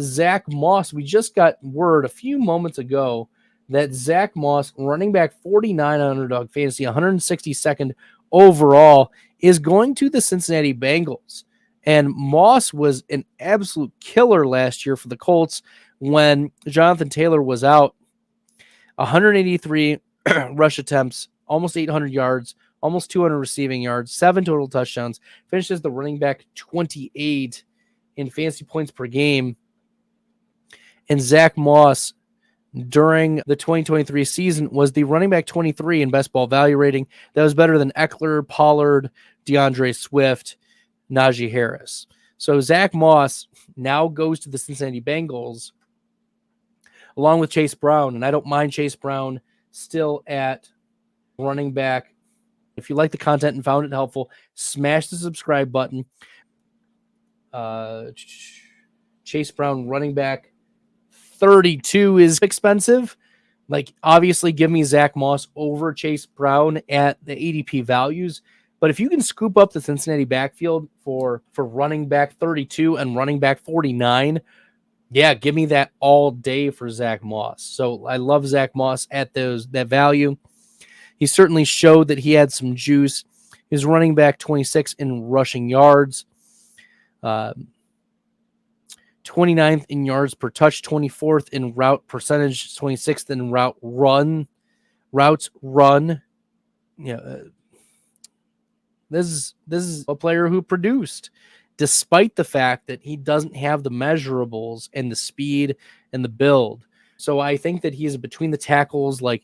Zack Moss. We just got word a few moments ago that Zack Moss, running back 49 on Underdog Fantasy, 162nd overall, is going to the Cincinnati Bengals. And Moss was an absolute killer last year for the Colts when Jonathan Taylor was out. 183 rush attempts, almost 800 yards, almost 200 receiving yards, 7 total touchdowns, finishes the running back 28 in fantasy points per game. And Zack Moss, during the 2023 season, was the running back 23 in best ball value rating. That was better than Eckler, Pollard, DeAndre Swift, Najee Harris. So Zack Moss now goes to the Cincinnati Bengals along with Chase Brown. And I don't mind Chase Brown still at running back. If you like the content and found it helpful, smash the subscribe button. Chase Brown, running back 32 is expensive. Like, obviously, give me Zack Moss over Chase Brown at the ADP values. But if you can scoop up the Cincinnati backfield for running back 32 and running back 49, yeah, give me that all day for Zack Moss. So I love Zack Moss at that value. He certainly showed that he had some juice. He's running back 26 in rushing yards, 29th in yards per touch, 24th in route percentage, 26th in routes run. This is a player who produced, despite the fact that he doesn't have the measurables and the speed and the build. So I think that he is between the tackles, like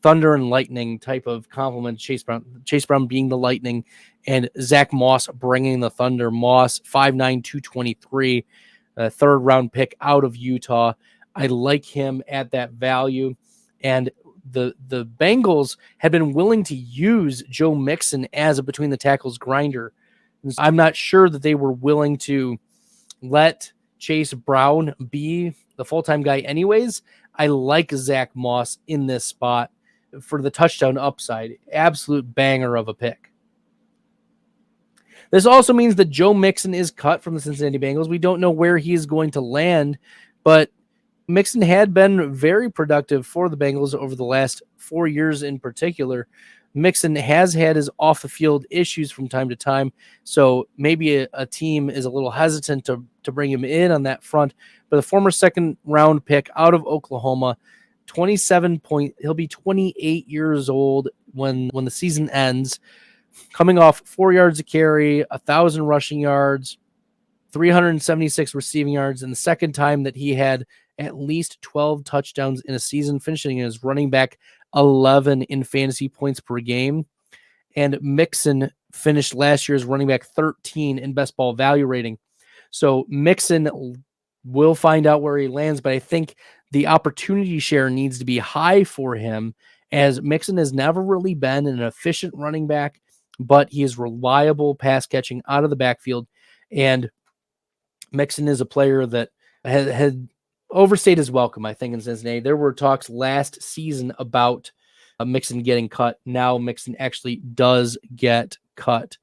thunder and lightning type of compliment. Chase Brown being the lightning, and Zack Moss bringing the thunder. Moss 5'9", 223, third round pick out of Utah. I like him at that value. And the Bengals had been willing to use Joe Mixon as a between the tackles grinder. I'm not sure that they were willing to let Chase Brown be the full-time guy anyways. I like Zack Moss in this spot for the touchdown upside. Absolute banger of a pick. This also means that Joe Mixon is cut from the Cincinnati Bengals. We don't know where he is going to land, but Mixon had been very productive for the Bengals over the last 4 years in particular. Mixon has had his off-the-field issues from time to time, so maybe a team is a little hesitant to bring him in on that front. But the former second-round pick out of Oklahoma, he'll be 28 years old when the season ends, coming off 4 yards a carry, 1,000 rushing yards, 376 receiving yards, and the second time that he had at least 12 touchdowns in a season, finishing as running back 11 in fantasy points per game. And Mixon finished last year's running back 13 in best ball value rating. So Mixon will find out where he lands, but I think the opportunity share needs to be high for him, as Mixon has never really been an efficient running back, but he is reliable pass catching out of the backfield. And Mixon is a player that had overstayed his welcome, I think, in Cincinnati. There were talks last season about Mixon getting cut. Now Mixon actually does get cut.